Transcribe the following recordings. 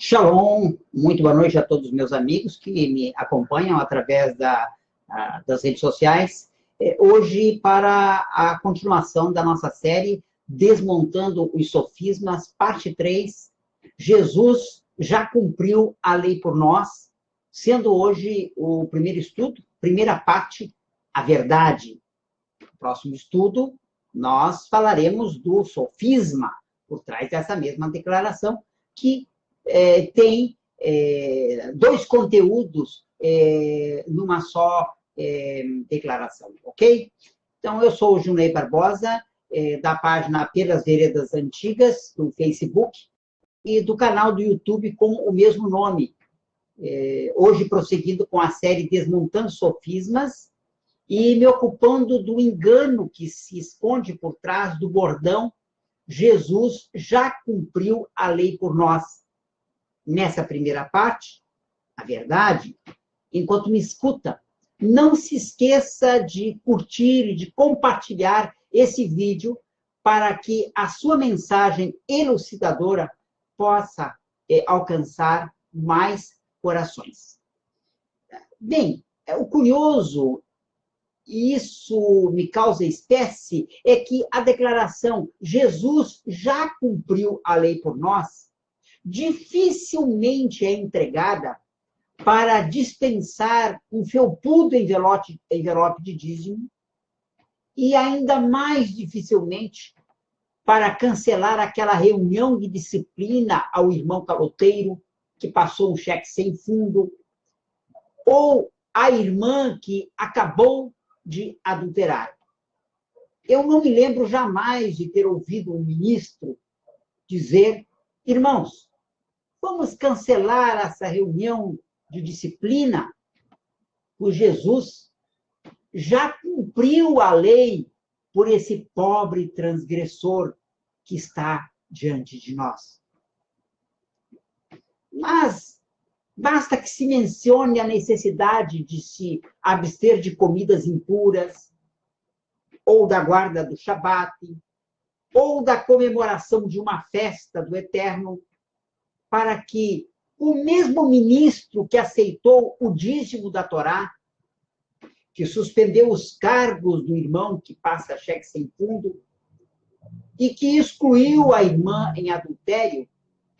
Shalom, muito boa noite a todos os meus amigos que me acompanham através das redes sociais. Hoje, para a continuação da nossa série Desmontando os Sofismas, parte 3, Jesus já cumpriu a lei por nós, sendo hoje o primeiro estudo, primeira parte, a verdade. No próximo estudo, nós falaremos do sofisma, por trás dessa mesma declaração, que tem dois conteúdos numa só declaração, ok? Então, eu sou o Junei Barbosa, da página Pelas Veredas Antigas, do Facebook, e do canal do YouTube com o mesmo nome. Hoje, prosseguindo com a série Desmontando Sofismas, e me ocupando do engano que se esconde por trás do bordão Jesus já cumpriu a lei por nós. Nessa primeira parte, a verdade, enquanto me escuta, não se esqueça de curtir e de compartilhar esse vídeo para que a sua mensagem elucidadora possa alcançar mais corações. Bem, o curioso, e isso me causa espécie, é que a declaração Jesus já cumpriu a lei por nós dificilmente é empregada para dispensar um felpudo envelope de dízimo e ainda mais dificilmente para cancelar aquela reunião de disciplina ao irmão caloteiro que passou um cheque sem fundo ou a irmã que acabou de adulterar. Eu não me lembro jamais de ter ouvido um ministro dizer: irmãos, vamos cancelar essa reunião de disciplina, pois Jesus já cumpriu a lei por esse pobre transgressor que está diante de nós. Mas basta que se mencione a necessidade de se abster de comidas impuras, ou da guarda do Shabat, ou da comemoração de uma festa do Eterno, para que o mesmo ministro que aceitou o dízimo da Torá, que suspendeu os cargos do irmão que passa cheque sem fundo, e que excluiu a irmã em adultério,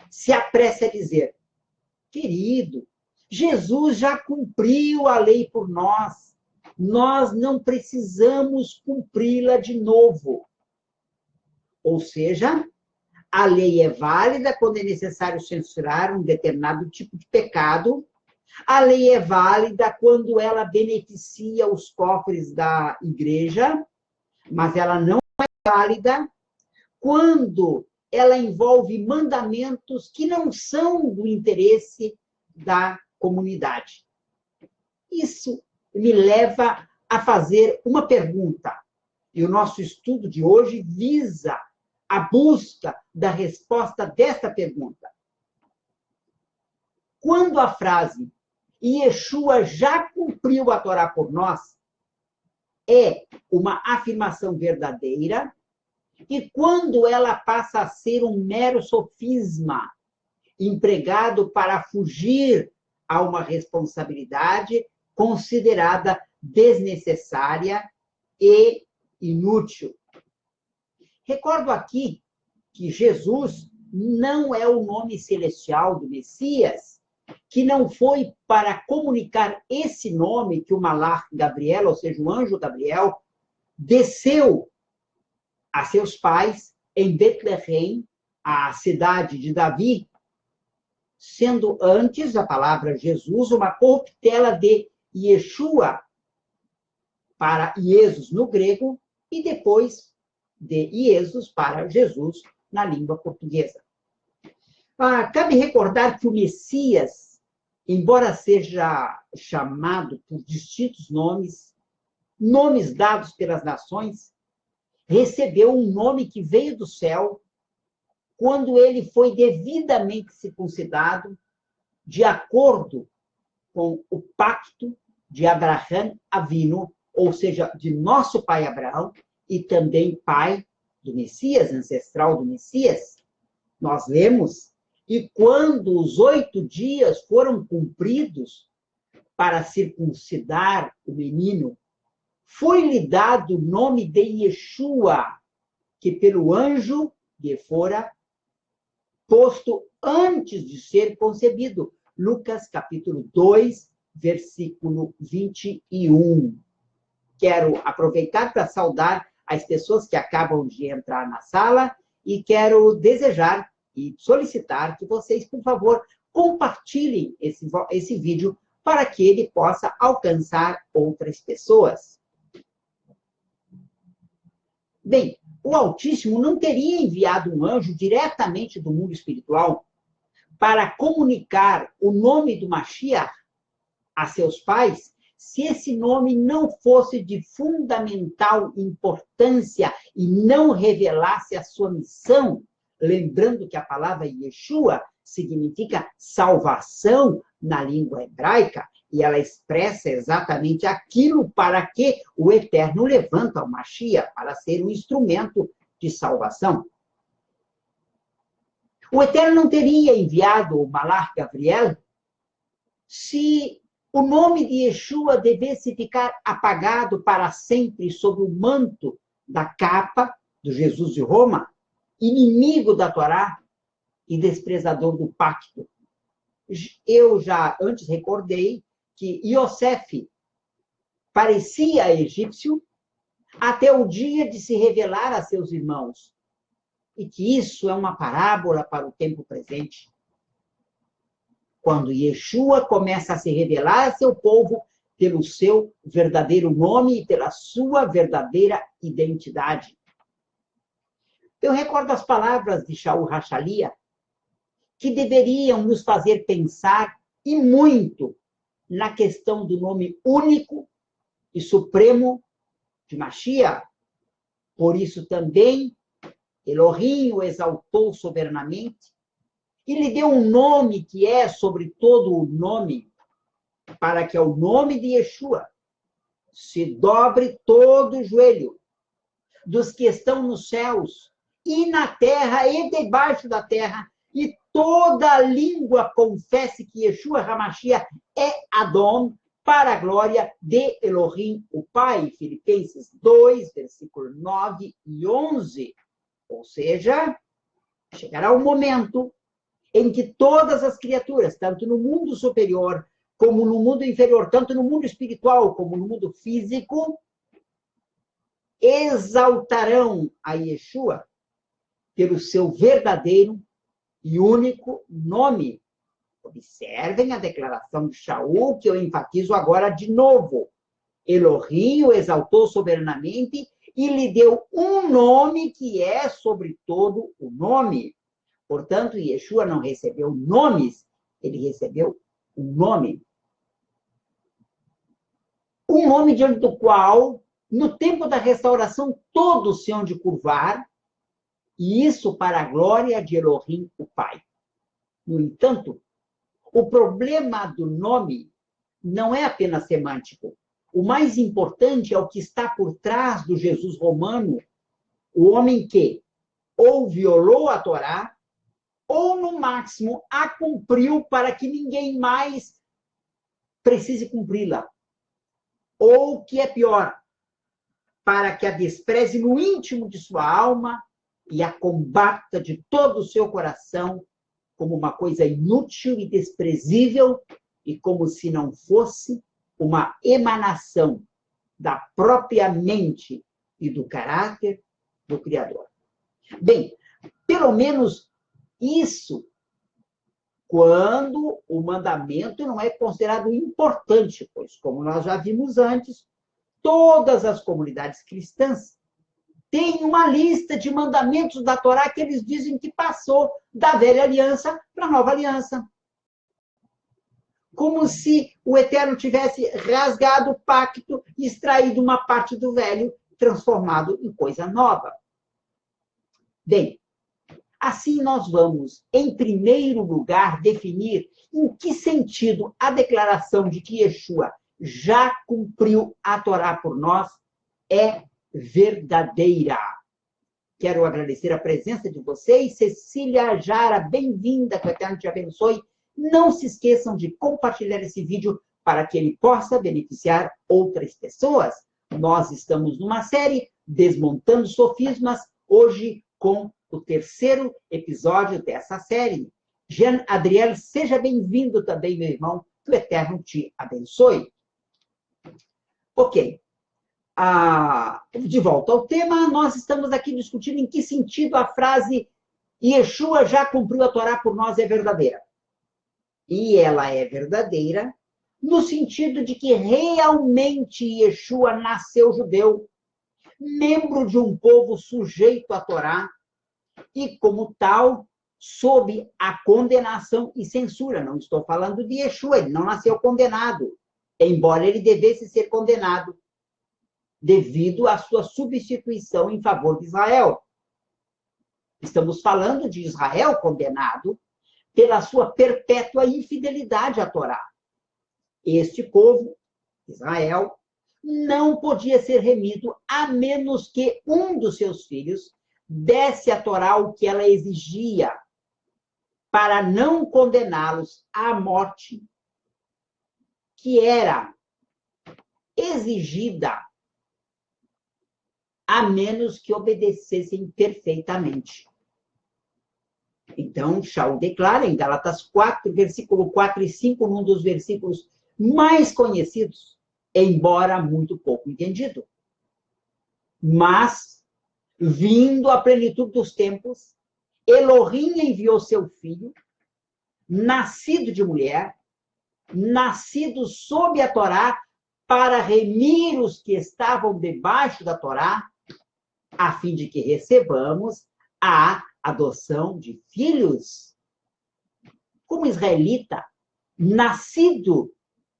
se apresse a dizer: querido, Jesus já cumpriu a lei por nós. Nós não precisamos cumpri-la de novo. Ou seja, a lei é válida quando é necessário censurar um determinado tipo de pecado. A lei é válida quando ela beneficia os cofres da igreja, mas ela não é válida quando ela envolve mandamentos que não são do interesse da comunidade. Isso me leva a fazer uma pergunta. E o nosso estudo de hoje visa a busca da resposta desta pergunta. Quando a frase Yeshua já cumpriu a Torá por nós é uma afirmação verdadeira, e quando ela passa a ser um mero sofisma, empregado para fugir a uma responsabilidade considerada desnecessária e inútil. Recordo aqui que Jesus não é o nome celestial do Messias, que não foi para comunicar esse nome que o Malach Gabriel, ou seja, o anjo Gabriel, desceu a seus pais em Betlehem, a cidade de Davi, sendo antes a palavra Jesus uma corruptela de Yeshua, para Iesus no grego, e depois de Iesus para Jesus na língua portuguesa. Cabe recordar que o Messias, embora seja chamado por distintos nomes dados pelas nações, recebeu um nome que veio do céu quando ele foi devidamente circuncidado, de acordo com o pacto de Abraham Avinu, ou seja, de nosso pai Abraão, e também pai do Messias, ancestral do Messias. Nós lemos E quando os 8 dias foram cumpridos para circuncidar o menino, foi-lhe dado o nome de Yeshua, que pelo anjo lhe fora posto antes de ser concebido. Lucas, capítulo 2, versículo 21. Quero aproveitar para saudar as pessoas que acabam de entrar na sala e quero desejar e solicitar que vocês, por favor, compartilhem esse vídeo para que ele possa alcançar outras pessoas. Bem, o Altíssimo não teria enviado um anjo diretamente do mundo espiritual para comunicar o nome do Mashiach a seus pais, se esse nome não fosse de fundamental importância e não revelasse a sua missão, lembrando que a palavra Yeshua significa salvação na língua hebraica, e ela expressa exatamente aquilo para que o Eterno levanta o Mashiach, para ser um instrumento de salvação. O Eterno não teria enviado o Malach Gabriel se o nome de Yeshua devesse ficar apagado para sempre sob o manto da capa do Jesus de Roma, inimigo da Torá e desprezador do pacto. Eu já antes recordei que Yosef parecia egípcio até o dia de se revelar a seus irmãos, e que isso é uma parábola para o tempo presente. Quando Yeshua começa a se revelar a seu povo pelo seu verdadeiro nome e pela sua verdadeira identidade. Eu recordo as palavras de Shaul Hachalia, que deveriam nos fazer pensar, e muito, na questão do nome único e supremo de Mashiach. Por isso também, Elohim o exaltou soberanamente e lhe deu um nome que é sobre todo o nome, para que ao nome de Yeshua se dobre todo o joelho dos que estão nos céus e na terra e debaixo da terra, e toda língua confesse que Yeshua HaMashiach é Adon, para a glória de Elohim, o Pai. Filipenses 2, versículo 9 e 11. Ou seja, chegará o momento em que todas as criaturas, tanto no mundo superior como no mundo inferior, tanto no mundo espiritual como no mundo físico, exaltarão a Yeshua pelo seu verdadeiro e único nome. Observem a declaração de Shaul, que eu enfatizo agora de novo. Elohim o exaltou soberanamente e lhe deu um nome que é sobre todo o nome. Portanto, Yeshua não recebeu nomes, ele recebeu um nome. Um nome diante do qual, no tempo da restauração, todos se hão de curvar, e isso para a glória de Elohim, o Pai. No entanto, o problema do nome não é apenas semântico. O mais importante é o que está por trás do Jesus romano, o homem que ou violou a Torá, ou, no máximo, a cumpriu para que ninguém mais precise cumpri-la. Ou, o que é pior, para que a despreze no íntimo de sua alma e a combata de todo o seu coração como uma coisa inútil e desprezível, e como se não fosse uma emanação da própria mente e do caráter do Criador. Bem, pelo menos isso quando o mandamento não é considerado importante, pois, como nós já vimos antes, todas as comunidades cristãs têm uma lista de mandamentos da Torá que eles dizem que passou da velha aliança para a nova aliança. Como se o Eterno tivesse rasgado o pacto e extraído uma parte do velho, transformado em coisa nova. Bem, assim nós vamos, em primeiro lugar, definir em que sentido a declaração de que Yeshua já cumpriu a Torá por nós é verdadeira. Quero agradecer a presença de vocês. Cecília Jara, bem-vinda, que o Eterno te abençoe. Não se esqueçam de compartilhar esse vídeo para que ele possa beneficiar outras pessoas. Nós estamos numa série Desmontando Sofismas, hoje com o terceiro episódio dessa série. Jean Adriel, seja bem-vindo também, meu irmão. Que o Eterno te abençoe. Ok. De volta ao tema, nós estamos aqui discutindo em que sentido a frase Yeshua já cumpriu a Torá por nós é verdadeira. E ela é verdadeira no sentido de que realmente Yeshua nasceu judeu, membro de um povo sujeito à Torá, e como tal, sob a condenação e censura. Não estou falando de Yeshua, ele não nasceu condenado, embora ele devesse ser condenado, devido à sua substituição em favor de Israel. Estamos falando de Israel condenado pela sua perpétua infidelidade à Torá. Este povo, Israel, não podia ser remido a menos que um dos seus filhos desse à Torá o que ela exigia, para não condená-los à morte, que era exigida a menos que obedecessem perfeitamente. Então, Shaul declara em Gálatas 4, versículo 4 e 5, num dos versículos mais conhecidos, embora muito pouco entendido. Mas, vindo à plenitude dos tempos, Elohim enviou seu filho, nascido de mulher, nascido sob a Torá, para remir os que estavam debaixo da Torá, a fim de que recebamos a adoção de filhos. Como israelita, nascido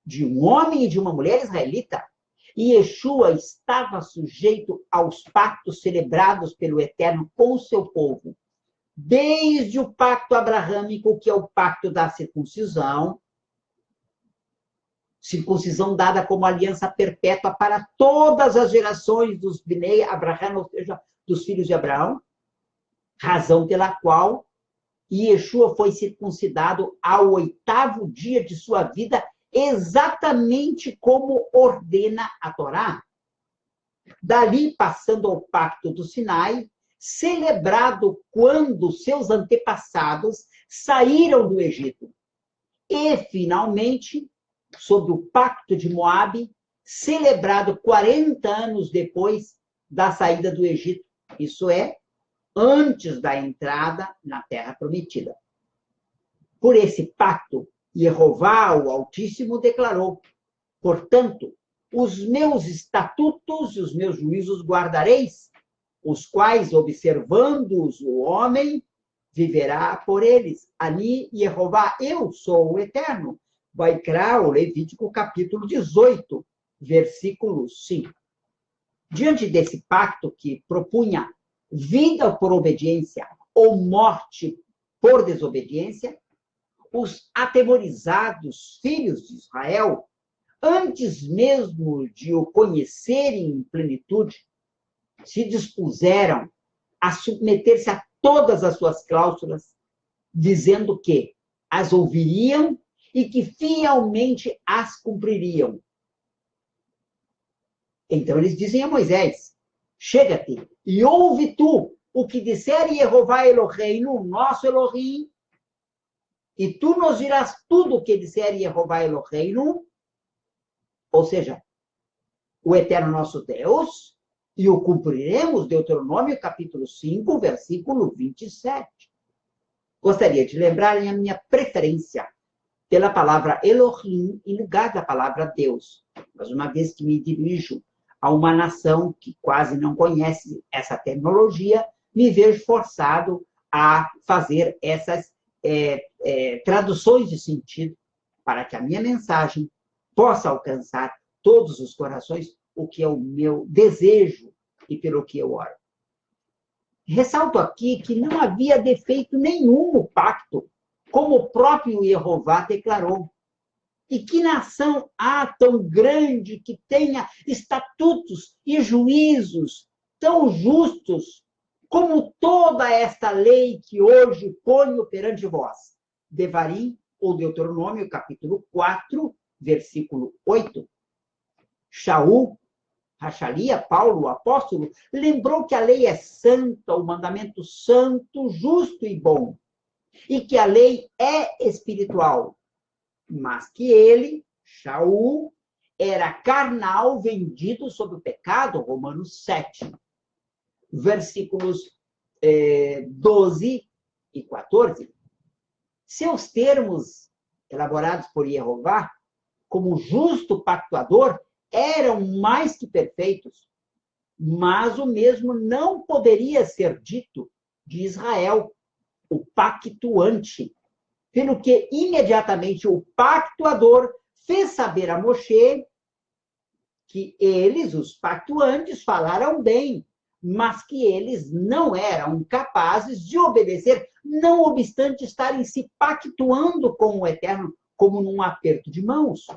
de um homem e de uma mulher israelita, Yeshua estava sujeito aos pactos celebrados pelo Eterno com o seu povo, desde o pacto abraâmico, que é o pacto da circuncisão dada como aliança perpétua para todas as gerações dos Bnei Abraham, ou seja, dos filhos de Abraão, razão pela qual Yeshua foi circuncidado ao 8º dia de sua vida, exatamente como ordena a Torá. Dali, passando ao pacto do Sinai, celebrado quando seus antepassados saíram do Egito. E, finalmente, sob o pacto de Moabe, celebrado 40 anos depois da saída do Egito. Isso é, antes da entrada na Terra Prometida. Por esse pacto, Jeová, o Altíssimo, declarou: portanto, os meus estatutos e os meus juízos guardareis, os quais, observando-os o homem, viverá por eles. Ali, Jeová, eu sou o Eterno. Vaikra, o Levítico, capítulo 18, versículo 5. Diante desse pacto que propunha vida por obediência ou morte por desobediência, os atemorizados filhos de Israel, antes mesmo de o conhecerem em plenitude, se dispuseram a submeter-se a todas as suas cláusulas, dizendo que as ouviriam e que fielmente as cumpririam. Então eles dizem a Moisés: chega-te e ouve tu o que disser Jeová Eloheinu, nosso Elohim, e tu nos dirás tudo o que disser Jeová Eloheinu, ou seja, o Eterno nosso Deus, e o cumpriremos. Deuteronômio capítulo 5, versículo 27. Gostaria de lembrarem a minha preferência pela palavra Elohim em lugar da palavra Deus. Mas uma vez que me dirijo a uma nação que quase não conhece essa terminologia, me vejo forçado a fazer essas traduções de sentido para que a minha mensagem possa alcançar todos os corações, o que é o meu desejo e pelo que eu oro. Ressalto aqui que não havia defeito nenhum no pacto, como o próprio Jeová declarou. E que nação há tão grande que tenha estatutos e juízos tão justos como toda esta lei que hoje ponho perante vós. Devarim, ou Deuteronômio, capítulo 4, versículo 8. Shaul, Rachalia, Paulo, o apóstolo, lembrou que a lei é santa, o mandamento santo, justo e bom, e que a lei é espiritual, mas que ele, Shaul, era carnal, vendido sob o pecado, Romanos 7, versículos 12 e 14. Seus termos, elaborados por Jeová, como justo pactuador, eram mais que perfeitos, mas o mesmo não poderia ser dito de Israel, o pactuante, pelo que imediatamente o pactuador fez saber a Moshe que eles, os pactuantes, falaram bem, mas que eles não eram capazes de obedecer, não obstante estarem se pactuando com o Eterno, como num aperto de mãos.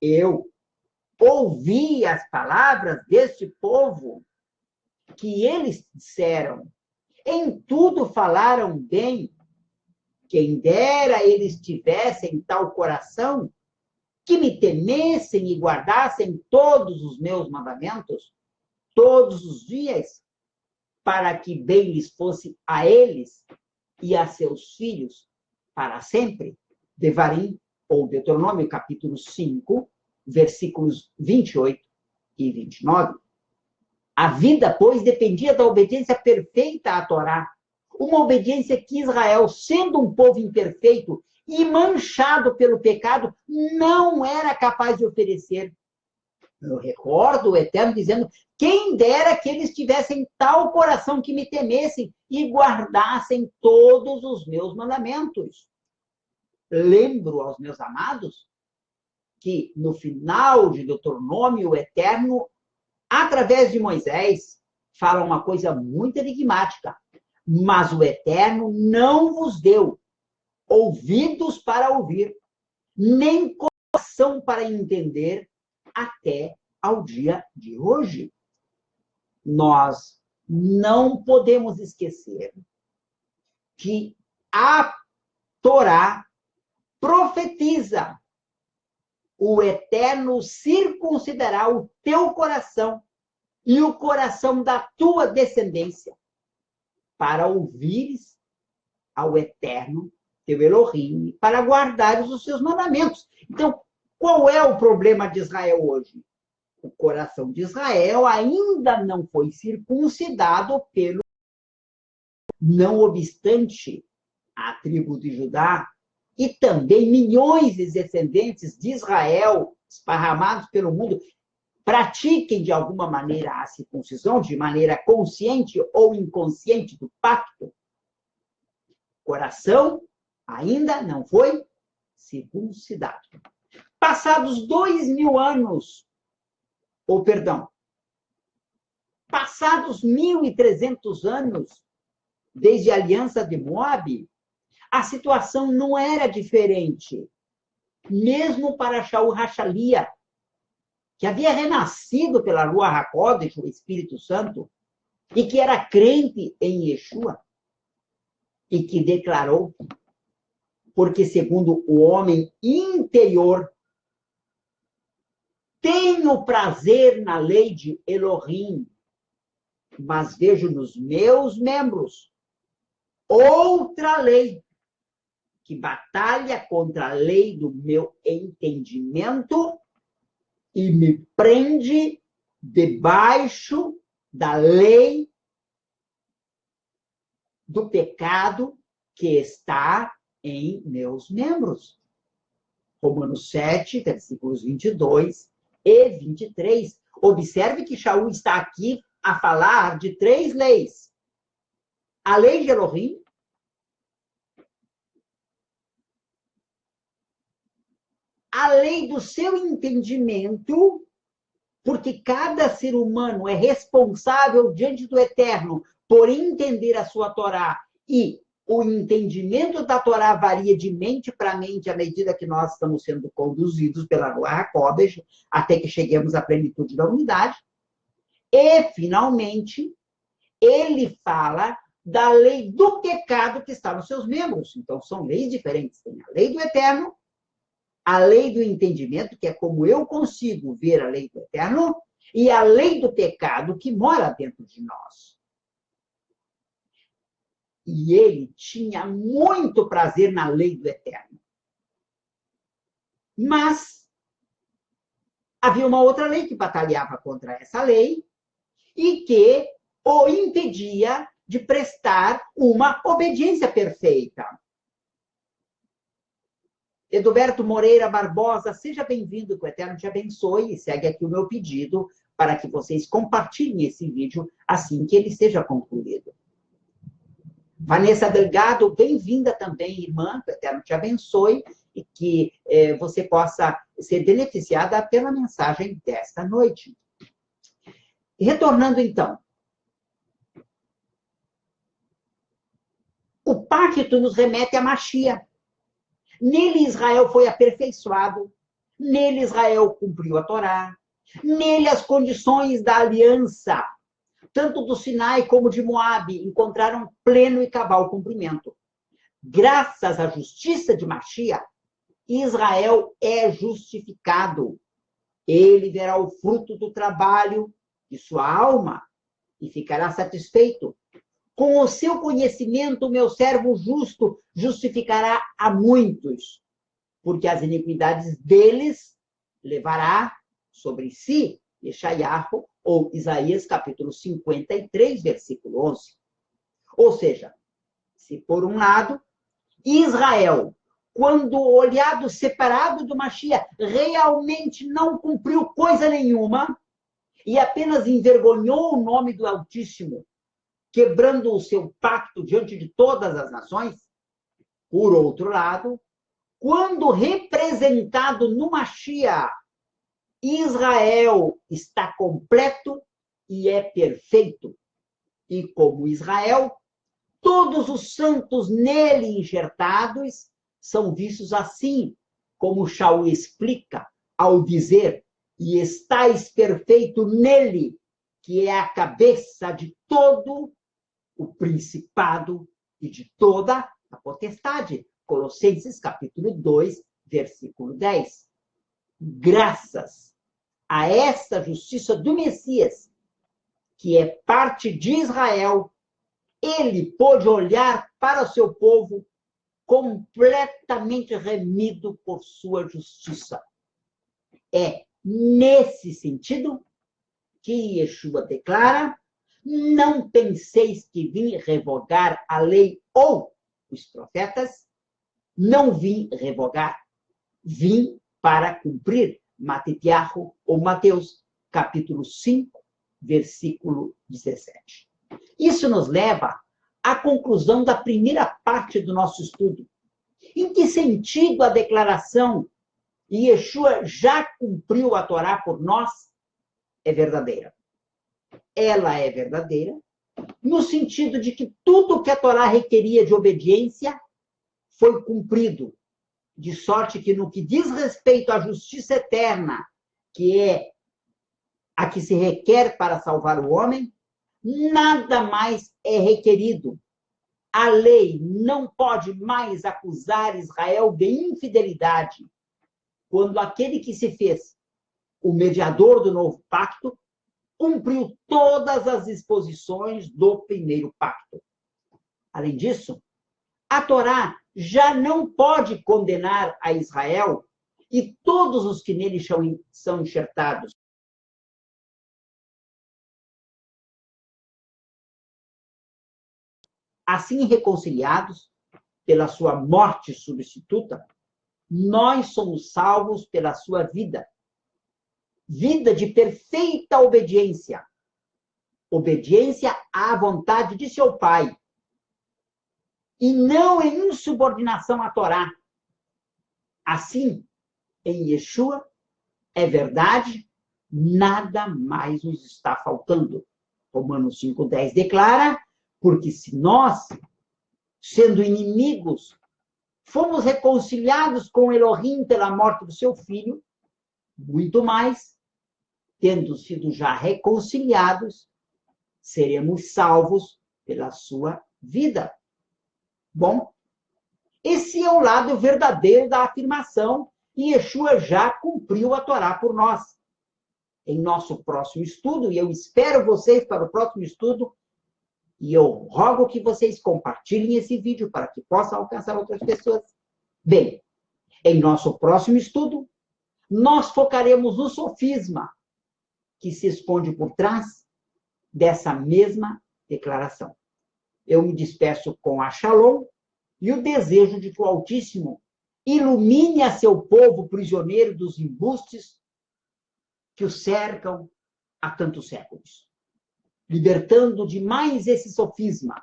Eu ouvi as palavras deste povo, que eles disseram, em tudo falaram bem, quem dera eles tivessem tal coração, que me temessem e guardassem todos os meus mandamentos, todos os dias, para que bem lhes fosse a eles e a seus filhos para sempre. Devarim, ou Deuteronômio, capítulo 5, versículos 28 e 29. A vida, pois, dependia da obediência perfeita à Torá, uma obediência que Israel, sendo um povo imperfeito e manchado pelo pecado, não era capaz de oferecer. Eu recordo o Eterno dizendo, quem dera que eles tivessem tal coração que me temessem e guardassem todos os meus mandamentos. Lembro aos meus amados que no final de Deuteronômio, o Eterno, através de Moisés, fala uma coisa muito enigmática. Mas o Eterno não vos deu ouvidos para ouvir, nem coração para entender, até ao dia de hoje. Nós não podemos esquecer que a Torá profetiza o Eterno circuncidará o teu coração e o coração da tua descendência, para ouvires ao Eterno, teu Elohim, para guardares os seus mandamentos. Então, qual é o problema de Israel hoje? O coração de Israel ainda não foi circuncidado pelo... Não obstante, a tribo de Judá e também milhões de descendentes de Israel esparramados pelo mundo pratiquem de alguma maneira a circuncisão, de maneira consciente ou inconsciente do pacto. O coração ainda não foi circuncidado. Passados 2000 anos, passados 1.300 anos, desde a aliança de Moabe, a situação não era diferente. Mesmo para Shaul Rachalia, que havia renascido pela Ruach HaKodesh, o Espírito Santo, e que era crente em Yeshua, e que declarou, porque segundo o homem interior, tenho prazer na lei de Elohim, mas vejo nos meus membros outra lei, que batalha contra a lei do meu entendimento e me prende debaixo da lei do pecado que está em meus membros. Romanos 7, versículos 22 e 23. Observe que Shaul está aqui a falar de 3 leis. A lei de Elohim, a lei do seu entendimento, porque cada ser humano é responsável diante do Eterno por entender a sua Torá, e o entendimento da Torá varia de mente para mente à medida que nós estamos sendo conduzidos pela Ruach HaKodesh, até que cheguemos à plenitude da unidade. E, finalmente, Ele fala da lei do pecado que está nos seus membros. Então, são leis diferentes. Tem a lei do eterno, a lei do entendimento, que é como eu consigo ver a lei do eterno, e a lei do pecado que mora dentro de nós. E ele tinha muito prazer na lei do eterno. Mas havia uma outra lei que batalhava contra essa lei e que o impedia de prestar uma obediência perfeita. Edilberto Moreira Barbosa, seja bem-vindo, que o Eterno te abençoe, e segue aqui o meu pedido para que vocês compartilhem esse vídeo assim que ele seja concluído. Vanessa Delgado, bem-vinda também, irmã, que o Eterno te abençoe e que você possa ser beneficiada pela mensagem desta noite. Retornando, então. O pacto nos remete a Machia. Nele Israel foi aperfeiçoado, nele Israel cumpriu a Torá, nele as condições da aliança, tanto do Sinai como de Moabe, encontraram pleno e cabal cumprimento. Graças à justiça de Machia, Israel é justificado. Ele verá o fruto do trabalho de sua alma e ficará satisfeito. Com o seu conhecimento, o meu servo justo justificará a muitos, porque as iniquidades deles levará sobre si, Yeshayahu, ou Isaías, capítulo 53, versículo 11. Ou seja, se por um lado, Israel, quando olhado separado do Machia, realmente não cumpriu coisa nenhuma e apenas envergonhou o nome do Altíssimo, quebrando o seu pacto diante de todas as nações. Por outro lado, quando representado no Machia, Israel está completo e é perfeito. E como Israel, todos os santos nele enxertados são vistos assim, como Shaul explica ao dizer: e estáis perfeito nele, que é a cabeça de todo o principado e de toda a potestade. Colossenses, capítulo 2, versículo 10. Graças a essa justiça do Messias, que é parte de Israel, ele pôde olhar para o seu povo completamente remido por sua justiça. É nesse sentido que Yeshua declara: não penseis que vim revogar a lei ou os profetas. Não vim revogar, vim para cumprir. Matitiahu, ou Mateus, capítulo 5, versículo 17. Isso nos leva à conclusão da primeira parte do nosso estudo. Em que sentido a declaração Yeshua já cumpriu a Torá por nós é verdadeira? Ela é verdadeira no sentido de que tudo que a Torá requeria de obediência foi cumprido, de sorte que no que diz respeito à justiça eterna, que é a que se requer para salvar o homem, nada mais é requerido. A lei não pode mais acusar Israel de infidelidade, quando aquele que se fez o mediador do novo pacto cumpriu todas as disposições do primeiro pacto. Além disso, a Torá já não pode condenar a Israel e todos os que nele são enxertados. Assim reconciliados pela sua morte substituta, nós somos salvos pela sua vida. Vida de perfeita obediência. Obediência à vontade de seu Pai. E não em insubordinação à Torá. Assim, em Yeshua, é verdade, nada mais nos está faltando. Romanos 5,10 declara: porque se nós, sendo inimigos, fomos reconciliados com Elohim pela morte do seu filho, muito mais, tendo sido já reconciliados, seremos salvos pela sua vida. Bom, esse é o lado verdadeiro da afirmação e Yeshua já cumpriu a Torá por nós. Em nosso próximo estudo, e eu espero vocês para o próximo estudo, e eu rogo que vocês compartilhem esse vídeo para que possa alcançar outras pessoas. Bem, em nosso próximo estudo, nós focaremos no sofisma que se esconde por trás dessa mesma declaração. Eu me despeço com a Shalom e o desejo de que o Altíssimo ilumine a seu povo prisioneiro dos embustes que o cercam há tantos séculos, libertando de mais esse sofisma.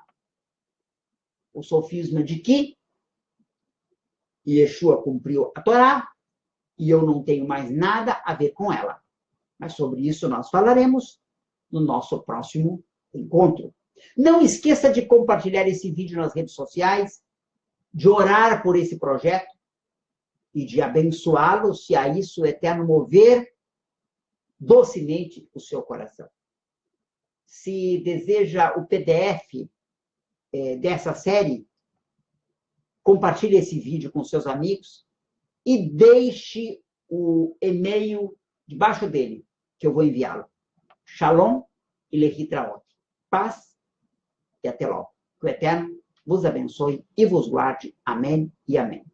O sofisma de que Yeshua cumpriu a Torá e eu não tenho mais nada a ver com ela. Mas sobre isso nós falaremos no nosso próximo encontro. Não esqueça de compartilhar esse vídeo nas redes sociais, de orar por esse projeto e de abençoá-lo, se a isso o Eterno mover docemente o seu coração. Se deseja o PDF dessa série, compartilhe esse vídeo com seus amigos e deixe o e-mail debaixo dele, que eu vou enviá-lo. Shalom e Lehitraot. Paz e até logo. Que o Eterno vos abençoe e vos guarde. Amém e amém.